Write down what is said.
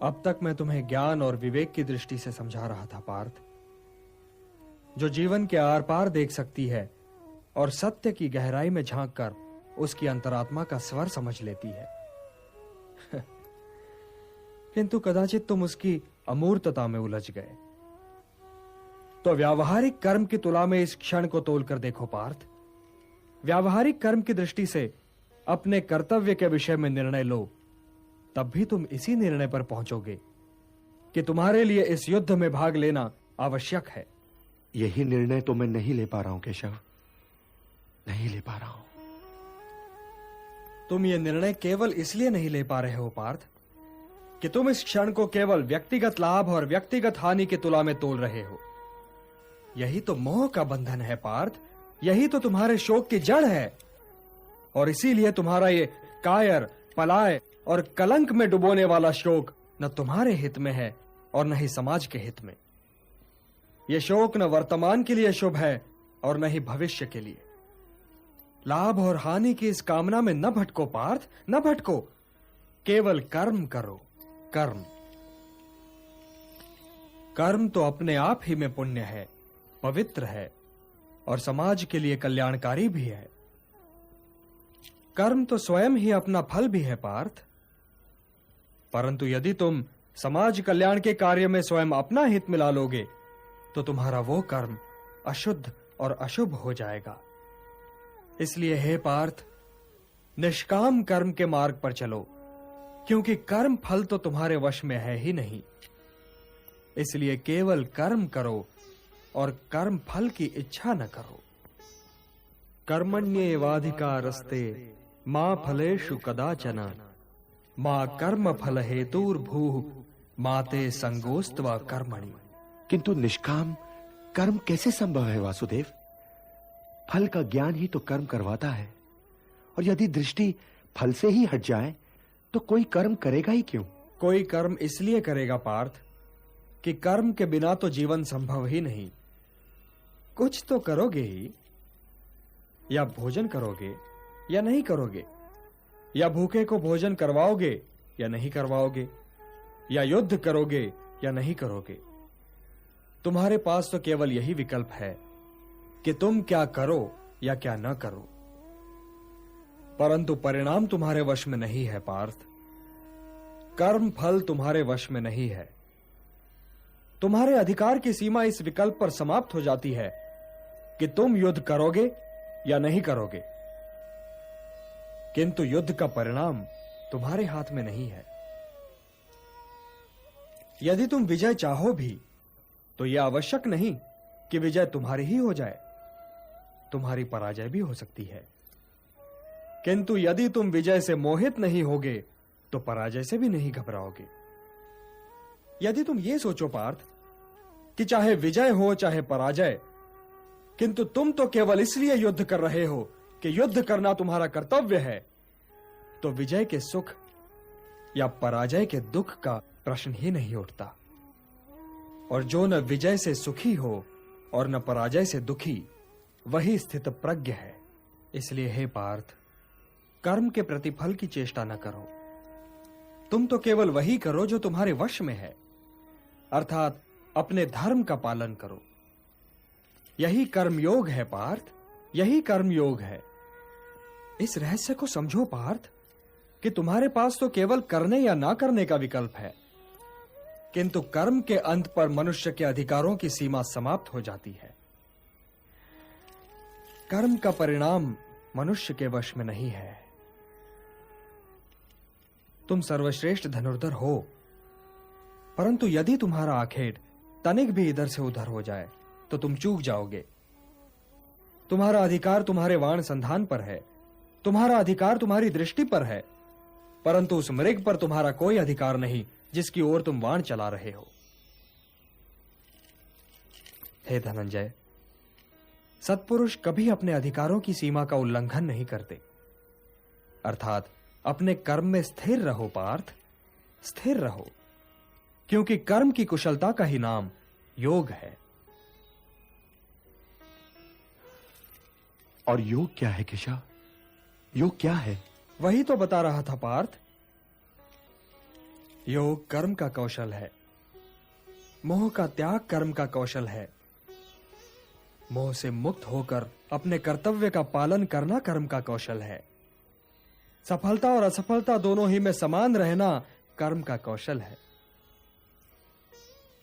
अब तक मैं तुम्हें ज्ञान और विवेक की दृष्टि से समझा रहा था पार्थ, जो जीवन के आर पार देख सकती है और सत्य की गहराई में झांककर उसकी अंतरात्मा का स्वर समझ लेती है। किंतु कदाचित तुम उसकी अमूर्तता में उलझ गए। तो व्यावहारिक कर्म की तुला में इस क्षण को तोलकर देखो पार्थ। व्यावहारिक कर्म की दृष्टि से अपने कर्तव्य के विषय में निर्णय लो, तब भी तुम इसी निर्णय पर पहुंचोगे कि तुम्हारे लिए इस युद्ध में भाग लेना आवश्यक है। यही निर्णय तो मैं नहीं ले पा रहा हूं केशव, नहीं ले पा रहा हूं। तुम ये निर्णय केवल इसलिए नहीं ले पा रहे हो पार्थ कि तुम इस क्षण को केवल व्यक्तिगत लाभ और व्यक्तिगत हानि की तुला में तोल रहे हो। यही तो मोह का बंधन है पार्थ, यही तो तुम्हारे शोक की जड़ है। और इसीलिए तुम्हारा ये कायर, पलाय और कलंक में डुबोने वाला शोक न तुम्हारे हित में है और न ही समाज के हित में। यह शोक न वर्तमान के लिए शुभ है और न ही भविष्य के लिए। लाभ और हानि की इस कामना में न भटको पार्थ, न भटको। केवल कर्म करो, कर्म। कर्म तो अपने आप ही में पुण्य है, पवित्र है और समाज के लिए कल्याणकारी भी है। कर्म तो स्वयं ही अपना फल भी है पार्थ। परंतु यदि तुम समाज कल्याण के कार्य में स्वयं अपना हित मिला लोगे तो तुम्हारा वो कर्म अशुद्ध और अशुभ हो जाएगा। इसलिए हे पार्थ, निष्काम कर्म के मार्ग पर चलो, क्योंकि कर्म फल तो तुम्हारे वश में है ही नहीं। इसलिए केवल कर्म करो और कर्म फल की इच्छा न करो। कर्मण्येवाधिकारस्ते मा फलेषु कदाचन मा कर्म फल हेतुर्भूः माते संगोस्त्वा कर्मणि। किंतु निष्काम कर्म कैसे संभव है वासुदेव? फल का ज्ञान ही तो कर्म करवाता है, और यदि दृष्टि फल से ही हट जाए तो कोई कर्म करेगा ही क्यों? कोई कर्म इसलिए करेगा पार्थ कि कर्म के बिना तो जीवन संभव ही नहीं। कुछ तो करोगे ही, या भोजन करोगे या नहीं करोगे, या भूखे को भोजन करवाओगे या नहीं करवाओगे, या युद्ध करोगे या नहीं करोगे। तुम्हारे पास तो केवल यही विकल्प है कि तुम क्या करो या क्या न करो। परंतु परिणाम तुम्हारे वश में नहीं है पार्थ। कर्म फल तुम्हारे वश में नहीं है। तुम्हारे अधिकार की सीमा इस विकल्प पर समाप्त हो जाती है कि तुम युद्ध करोगे या नहीं करोगे। किंतु युद्ध का परिणाम तुम्हारे हाथ में नहीं है। यदि तुम विजय चाहो भी तो यह आवश्यक नहीं कि विजय तुम्हारी ही हो जाए, तुम्हारी पराजय भी हो सकती है। किंतु यदि तुम विजय से मोहित नहीं होगे तो पराजय से भी नहीं घबराओगे। यदि तुम ये सोचो पार्थ कि चाहे विजय हो चाहे पराजय, किंतु तुम तो केवल इसलिए युद्ध कर रहे हो कि युद्ध करना तुम्हारा कर्तव्य है, तो विजय के सुख या पराजय के दुख का प्रश्न ही नहीं उठता। और जो न विजय से सुखी हो और न पराजय से दुखी, वही स्थित प्रज्ञ है। इसलिए हे पार्थ, कर्म के प्रतिफल की चेष्टा न करो। तुम तो केवल वही करो जो तुम्हारे वश में है, अर्थात अपने धर्म का पालन करो। यही कर्मयोग है पार्थ, यही कर्मयोग है। इस रहस्य को समझो पार्थ कि तुम्हारे पास तो केवल करने या ना करने का विकल्प है, किंतु कर्म के अंत पर मनुष्य के अधिकारों की सीमा समाप्त हो जाती है। कर्म का परिणाम मनुष्य के वश में नहीं है। तुम सर्वश्रेष्ठ धनुर्धर हो, परंतु यदि तुम्हारा आखेट तनिक भी इधर से उधर हो जाए तो तुम चूक जाओगे। तुम्हारा अधिकार तुम्हारे वाण संधान पर है, तुम्हारा अधिकार तुम्हारी दृष्टि पर है, परंतु उस मृग पर तुम्हारा कोई अधिकार नहीं जिसकी ओर तुम वाण चला रहे हो। हे धनंजय, सत्पुरुष कभी अपने अधिकारों की सीमा का उल्लंघन नहीं करते। अर्थात अपने कर्म में स्थिर रहो पार्थ, स्थिर रहो, क्योंकि कर्म की कुशलता का ही नाम योग है। और योग क्या है केशव? योग क्या है? वही तो बता रहा था पार्थ। योग कर्म का कौशल है, मोह का त्याग कर्म का कौशल है। मोह से मुक्त होकर अपने कर्तव्य का पालन करना कर्म का कौशल है। सफलता और असफलता दोनों ही में समान रहना कर्म का कौशल है।